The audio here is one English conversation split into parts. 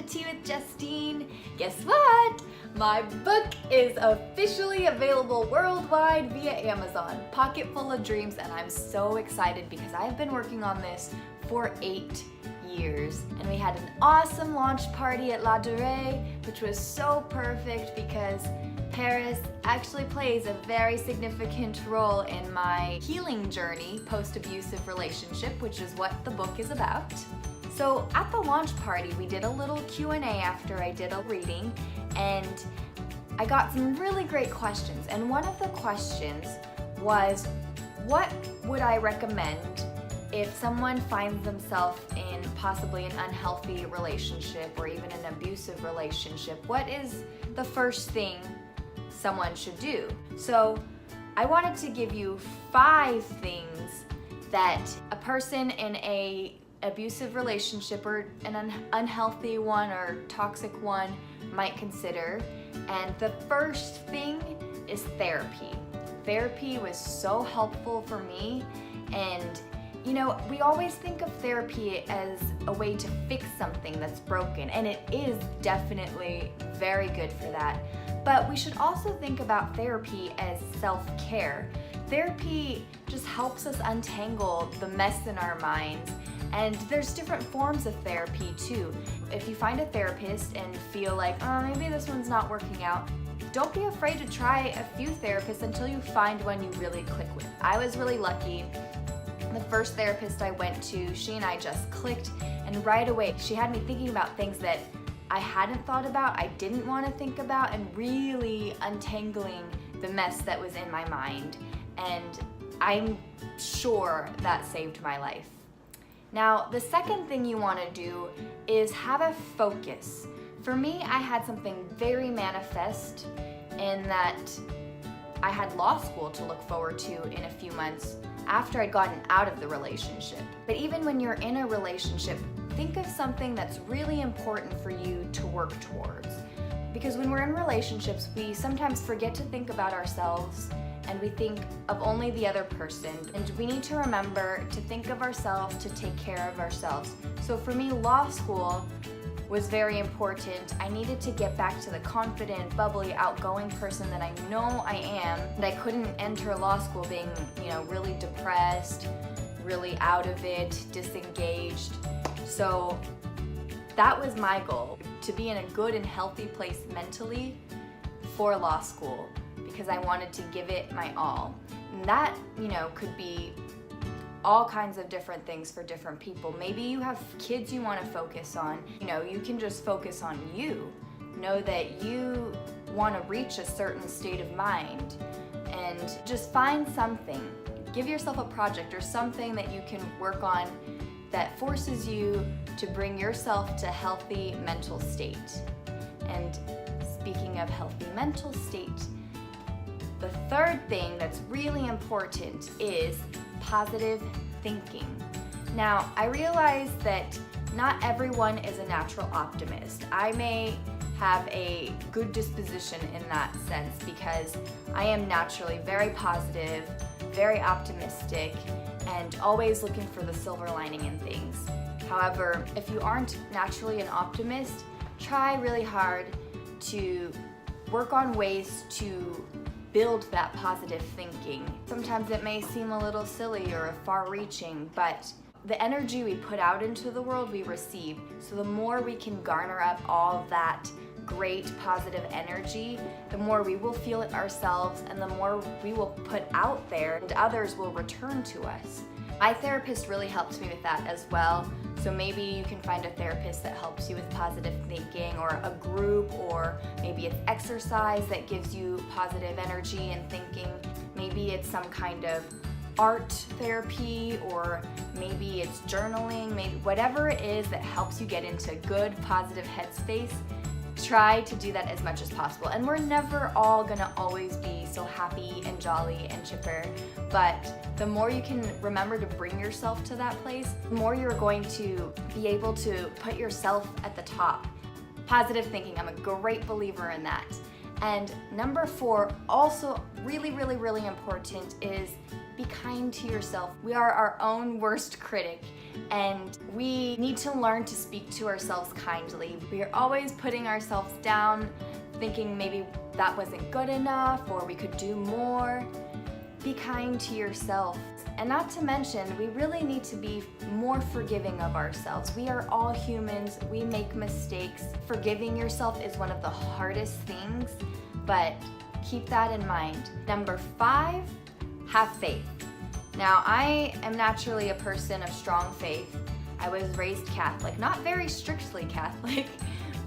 Tea with Justine. Guess what? My book is officially available worldwide via Amazon, Pocket Full of Dreams, and I'm so excited because I've been working on this for 8 years. And we had an awesome launch party at La Durée, which was so perfect because Paris actually plays a very significant role in my healing journey post-abusive relationship, which is what the book is about. So at the launch party, we did a little Q&A after I did a reading, and I got some really great questions. And one of the questions was, what would I recommend if someone finds themselves in possibly an unhealthy relationship or even an abusive relationship? What is the first thing someone should do? So I wanted to give you 5 things that a person in a abusive relationship or an unhealthy one or toxic one might consider. And the first thing is therapy. Therapy was so helpful for me, and you know, we always think of therapy as a way to fix something that's broken, and it is definitely very good for that. But we should also think about therapy as self-care. Therapy just helps us untangle the mess in our minds, and there's different forms of therapy too. If you find a therapist and feel like, oh, maybe this one's not working out, don't be afraid to try a few therapists until you find one you really click with. I was really lucky. The first therapist I went to, she and I just clicked, and right away she had me thinking about things that I hadn't thought about, I didn't want to think about, and really untangling the mess that was in my mind. And I'm sure that saved my life. Now, the second thing you want to do is have a focus. For me, I had something very manifest in that I had law school to look forward to in a few months after I'd gotten out of the relationship. But even when you're in a relationship, think of something that's really important for you to work towards. Because when we're in relationships, we sometimes forget to think about ourselves, and we think of only the other person. And we need to remember to think of ourselves, to take care of ourselves. So for me, law school was very important. I needed to get back to the confident, bubbly, outgoing person that I know I am. And I couldn't enter law school being, really depressed, really out of it, disengaged. So that was my goal, to be in a good and healthy place mentally for law school, because I wanted to give it my all. And that, could be all kinds of different things for different people. Maybe you have kids you want to focus on. You can just focus on you. Know that you want to reach a certain state of mind, and just find something. Give yourself a project or something that you can work on that forces you to bring yourself to healthy mental state. And speaking of healthy mental state, the third thing that's really important is positive thinking. Now, I realize that not everyone is a natural optimist. I may have a good disposition in that sense because I am naturally very positive, very optimistic, and always looking for the silver lining in things. However, if you aren't naturally an optimist, try really hard to work on ways to build that positive thinking. Sometimes it may seem a little silly or far-reaching, but the energy we put out into the world, we receive. So the more we can garner up all of that great positive energy, the more we will feel it ourselves, and the more we will put out there, and others will return to us. My therapist really helped me with that as well. So maybe you can find a therapist that helps you with positive thinking, or a group, or maybe it's exercise that gives you positive energy and thinking. Maybe it's some kind of art therapy, or maybe it's journaling, maybe whatever it is that helps you get into a good, positive headspace. Try to do that as much as possible. And we're never all gonna always be so happy and jolly and chipper, but the more you can remember to bring yourself to that place, the more you're going to be able to put yourself at the top. Positive thinking, I'm a great believer in that. And number 4, also really, really, really important, is be kind to yourself. We are our own worst critic, and we need to learn to speak to ourselves kindly. We are always putting ourselves down, thinking maybe that wasn't good enough or we could do more. Be kind to yourself. And not to mention, we really need to be more forgiving of ourselves. We are all humans, we make mistakes. Forgiving yourself is one of the hardest things, but keep that in mind. Number 5, have faith. Now, I am naturally a person of strong faith. I was raised Catholic, not very strictly Catholic,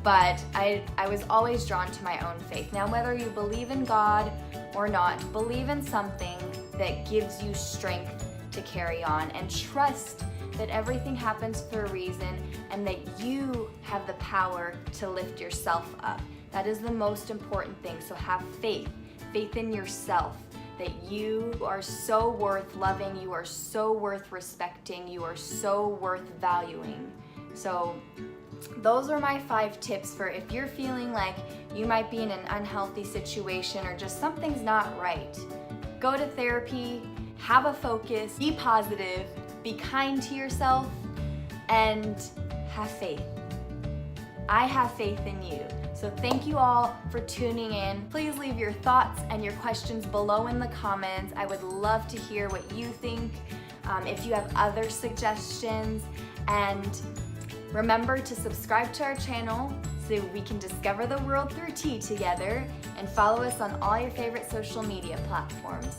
but I was always drawn to my own faith. Now, whether you believe in God or not, believe in something that gives you strength to carry on, and trust that everything happens for a reason and that you have the power to lift yourself up. That is the most important thing. So have faith in yourself, that you are so worth loving, you are so worth respecting, you are so worth valuing. So those are my 5 tips for if you're feeling like you might be in an unhealthy situation or just something's not right. Go to therapy, have a focus, be positive, be kind to yourself, and have faith. I have faith in you. So thank you all for tuning in. Please leave your thoughts and your questions below in the comments. I would love to hear what you think, if you have other suggestions, and remember to subscribe to our channel so we can discover the world through tea together, and follow us on all your favorite social media platforms.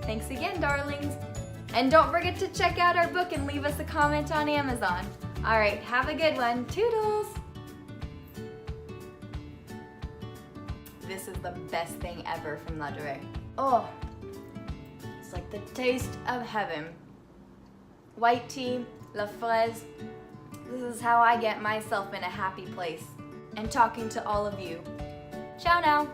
Thanks again, darlings. And don't forget to check out our book and leave us a comment on Amazon. All right, have a good one. Toodles! This is the best thing ever from lingerie. Oh, it's like the taste of heaven. White tea, la fraise. This is how I get myself in a happy place. And talking to all of you. Ciao now.